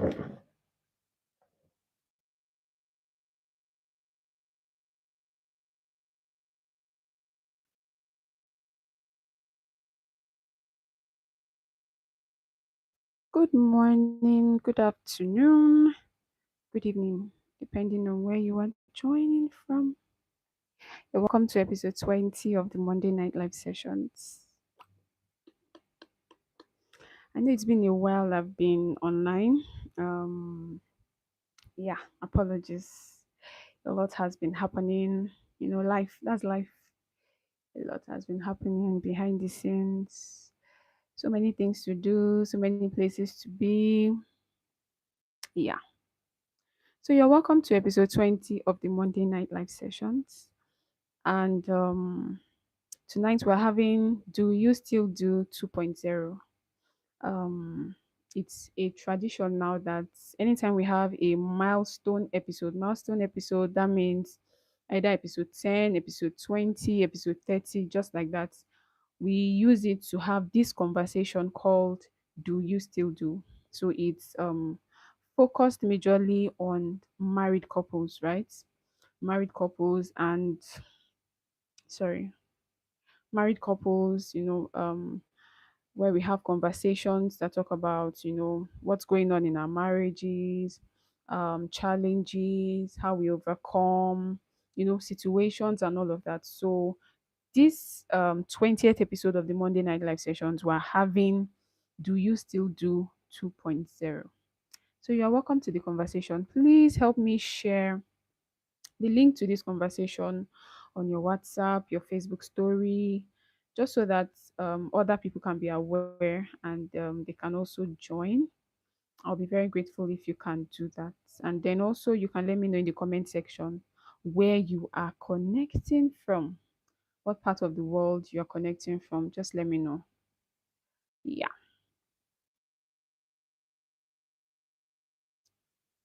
Good morning, good afternoon, good evening, depending on where you are joining from. You're welcome to episode 20 of the Monday Night Live sessions. I know it's been a while I've been online. Um, yeah, apologies. A lot has been happening. Life, that's life. A lot has been happening behind the scenes. So many things to do, so many places to be. Yeah. So you're welcome to episode 20 of the Monday Night Live sessions. And tonight we're having Do You Still Do 2.0? Um, it's a tradition now that anytime we have a milestone episode, that means either episode 10, episode 20, episode 30, just like that. We use it to have this conversation called Do You Still Do? So it's focused majorly on married couples, right? Married couples and sorry, married couples, where we have conversations that talk about, what's going on in our marriages, challenges, how we overcome, situations and all of that. So this 20th episode of the Monday Night Live sessions, we're having Do You Still Do 2.0? So you're welcome to the conversation. Please help me share the link to this conversation on your WhatsApp, your Facebook story, just so that other people can be aware and they can also join. I'll be very grateful if you can do that. And then also, you can let me know in the comment section where you are connecting from, what part of the world you're connecting from. Just let me know. Yeah.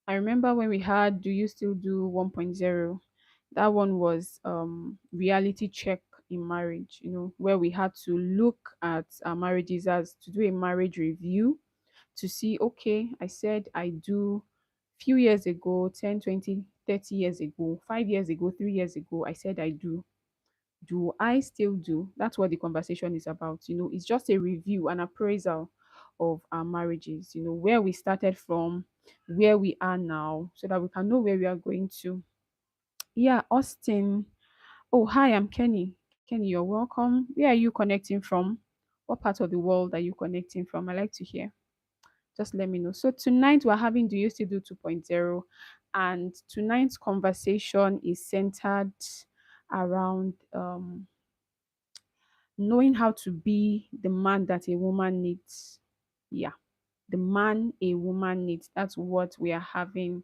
I remember when we had Do You Still Do 1.0? That one was reality check in marriage, where we had to look at our marriages as to do a marriage review to see, okay, I said I do few years ago, 10, 20, 30 years ago, 5 years ago, 3 years ago, I said I do I still do? That's what the conversation is about. It's just a review, an appraisal of our marriages, where we started from, where we are now, so that we can know where we are going to. Yeah, Austin. Oh, hi, I'm Kenny. Kenny, you're welcome. Where are you connecting from? What part of the world are you connecting from? I like to hear. Just let me know. So tonight we're having Do You Still Do 2.0? And tonight's conversation is centered around knowing how to be the man that a woman needs. Yeah, the man a woman needs. That's what we are having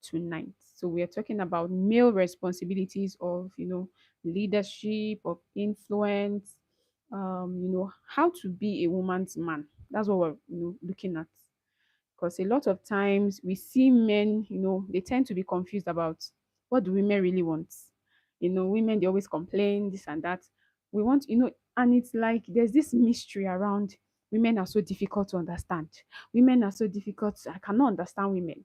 tonight. So we are talking about male responsibilities of, leadership, of influence, how to be a woman's man. That's what we're, looking at. Because a lot of times we see men, they tend to be confused about what do women really want. Women, they always complain, this and that. We want, and it's like there's this mystery around women are so difficult to understand. Women are so difficult. I cannot understand women.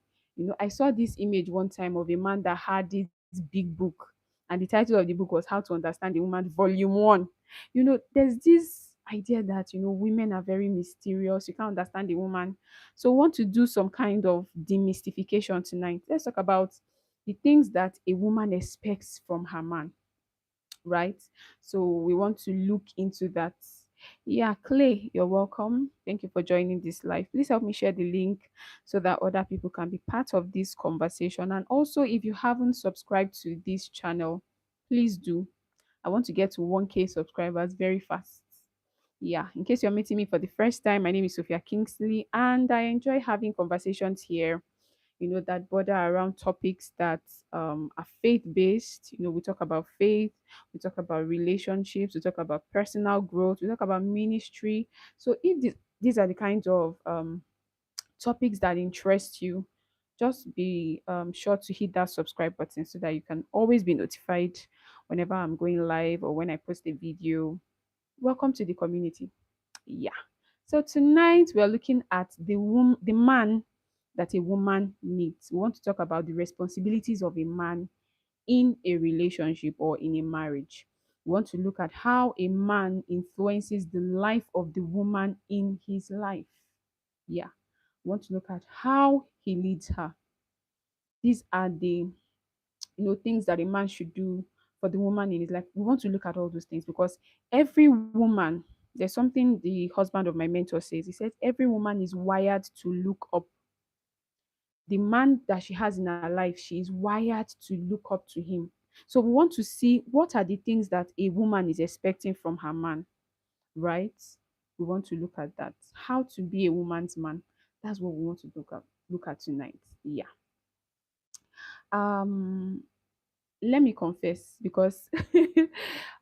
I saw this image one time of a man that had this big book, and the title of the book was How to Understand a Woman, Volume 1. There's this idea that, women are very mysterious. You can't understand a woman. So we want to do some kind of demystification tonight. Let's talk about the things that a woman expects from her man, right? So we want to look into that. Yeah, Clay, you're welcome. Thank you for joining this live. Please help me share the link so that other people can be part of this conversation. And also, if you haven't subscribed to this channel, please do. I want to get to 1K subscribers very fast. Yeah, in case you're meeting me for the first time, my name is Sophia Kingsley, and I enjoy having conversations here, that border around topics that are faith based. We talk about faith, we talk about relationships, we talk about personal growth, we talk about ministry. So, if these are the kinds of topics that interest you, just be sure to hit that subscribe button so that you can always be notified whenever I'm going live or when I post a video. Welcome to the community. Yeah. So tonight we are looking at the man that a woman needs. We want to talk about the responsibilities of a man in a relationship or in a marriage. We want to look at how a man influences the life of the woman in his life. Yeah. We want to look at how he leads her. These are the things that a man should do for the woman in his life. We want to look at all those things because every woman, there's something the husband of my mentor says. He says every woman is wired to look up. The man that she has in her life, she is wired to look up to him. So we want to see what are the things that a woman is expecting from her man, right? We want to look at that. How to be a woman's man. That's what we want to look at tonight. Yeah. Um let me confess because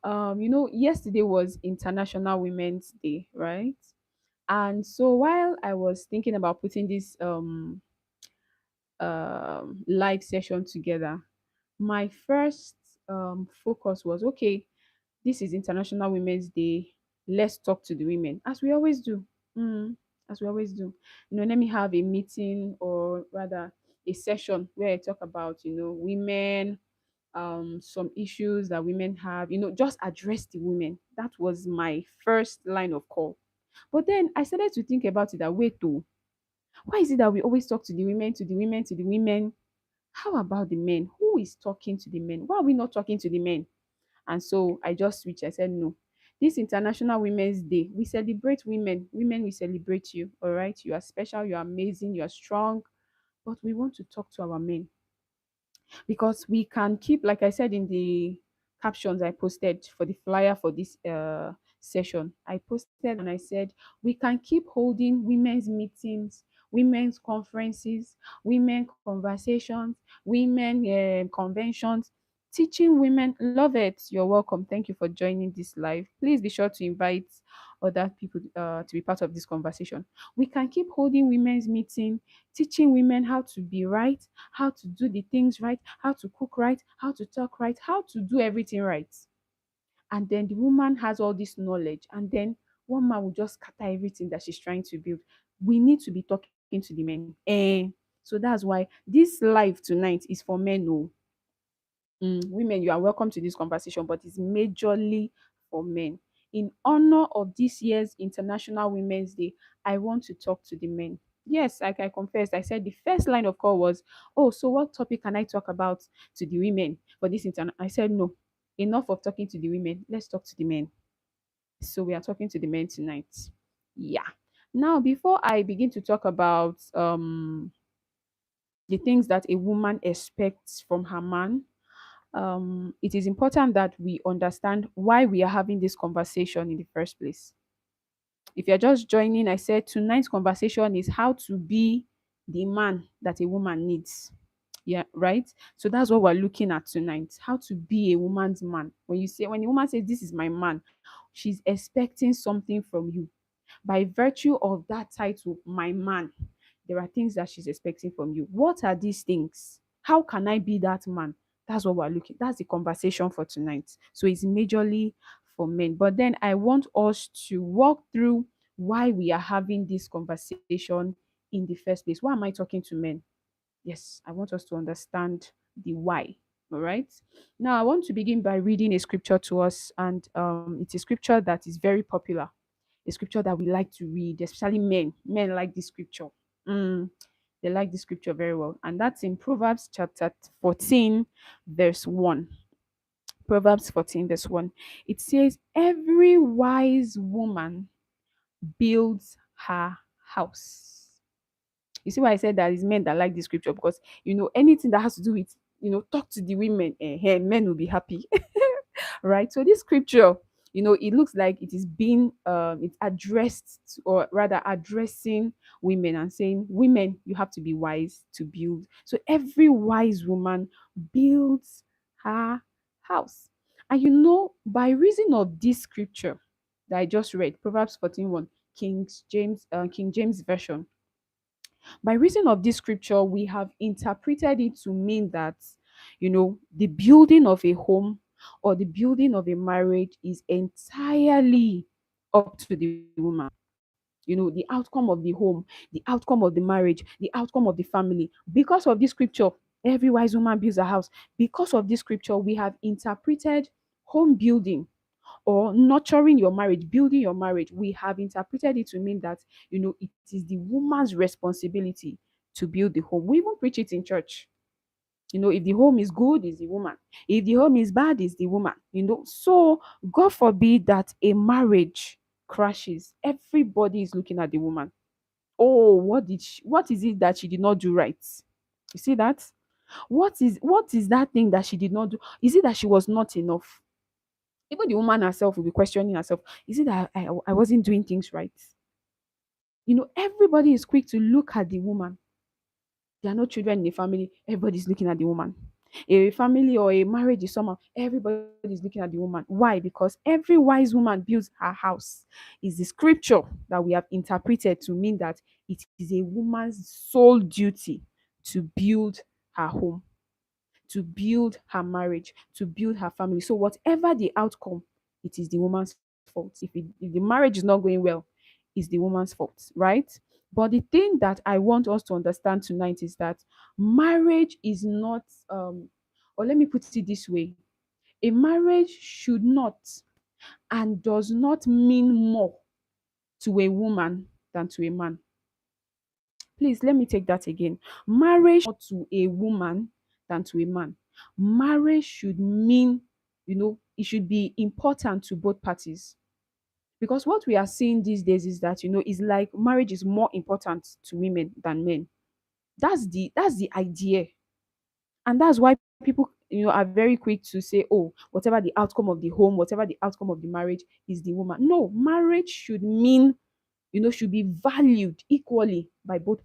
yesterday was International Women's Day, right? And so while I was thinking about putting this live session together, my first focus was, okay, this is International Women's Day. Let's talk to the women, as we always do. Mm, as we always do. Let me have a meeting, or rather a session where I talk about, women, some issues that women have, just address the women. That was my first line of call. But then I started to think about it, that wait, though, why is it that we always talk to the women, to the women, to the women? How about the men? Who is talking to the men? Why are we not talking to the men? And so I just switched. I said, no. This International Women's Day, we celebrate women. Women, we celebrate you. All right. You are special. You are amazing. You are strong. But we want to talk to our men, because we can keep, like I said in the captions I posted for the flyer for this session, I posted and I said we can keep holding women's meetings, women's conferences, women conversations, women conventions, teaching women. Love it. You're welcome. Thank you for joining this live. Please be sure to invite other people to be part of this conversation. We can keep holding women's meeting, teaching women how to be right, how to do the things right, how to cook right, how to talk right, how to do everything right. And then the woman has all this knowledge, and then one man will just scatter everything that she's trying to build. We need to be talking to the men. So that's why this live tonight is for men. No, women, you are welcome to this conversation, but it's majorly for men. In honor of this year's International Women's Day, I want to talk to the men. Yes, like I confessed, I said the first line of call was, oh, so what topic can I talk about to the women for this I said, no, enough of talking to the women. Let's talk to the men. So we are talking to the men tonight. Yeah. Now, before I begin to talk about the things that a woman expects from her man, it is important that we understand why we are having this conversation in the first place. If you're just joining, I said tonight's conversation is how to be the man that a woman needs. Yeah, right. So that's what we're looking at tonight. How to be a woman's man. When a woman says this is my man, she's expecting something from you. By virtue of that title, my man, there are things that she's expecting from you. What are these things? How can I be that man? That's what we're looking. That's the conversation for tonight. So it's majorly for men. But then I want us to walk through why we are having this conversation in the first place. Why am I talking to men? Yes, I want us to understand the why. All right. Now I want to begin by reading a scripture to us, and it's a scripture that is very popular, a scripture that we like to read, especially men. Men like this scripture. Mm, they like this scripture very well. And that's in Proverbs chapter 14, verse 1. Proverbs 14, verse 1. It says, every wise woman builds her house. You see why I said that it's men that like this scripture, because anything that has to do with talk to the women, men will be happy. Right? So this scripture, it looks like it is being it's addressed or rather addressing women and saying, women, you have to be wise to build. So every wise woman builds her house. And by reason of this scripture that I just read, Proverbs 14:1, King James Version, by reason of this scripture, we have interpreted it to mean that, the building of a home or the building of a marriage is entirely up to the woman. The outcome of the home, the outcome of the marriage, the outcome of the family. Because of this scripture, every wise woman builds a house. Because of this scripture, we have interpreted home building or nurturing your marriage, building your marriage. We have interpreted it to mean that, it is the woman's responsibility to build the home. We even preach it in church. If the home is good, it's the woman. If the home is bad, it's the woman. So God forbid that a marriage crashes. Everybody is looking at the woman. Oh, what is it that she did not do right? You see that? What is that thing that she did not do? Is it that she was not enough? Even the woman herself will be questioning herself. Is it that I wasn't doing things right? Everybody is quick to look at the woman. There are no children in the family. Everybody's looking at the woman. A family or a marriage is somehow, everybody's looking at the woman. Why? Because every wise woman builds her house. Is the scripture that we have interpreted to mean that it is a woman's sole duty to build her home, to build her marriage, to build her family. So whatever the outcome, it is the woman's fault. If the marriage is not going well, it's the woman's fault, right? But the thing that I want us to understand tonight is that marriage is not, or let me put it this way: a marriage should not and does not mean more to a woman than to a man. Please let me take that again. Marriage more to a woman than to a man. Marriage should mean, it should be important to both parties. Because what we are seeing these days is that, it's like marriage is more important to women than men. That's the idea. And that's why people, are very quick to say, oh, whatever the outcome of the home, whatever the outcome of the marriage is the woman. No, marriage should mean, should be valued equally by both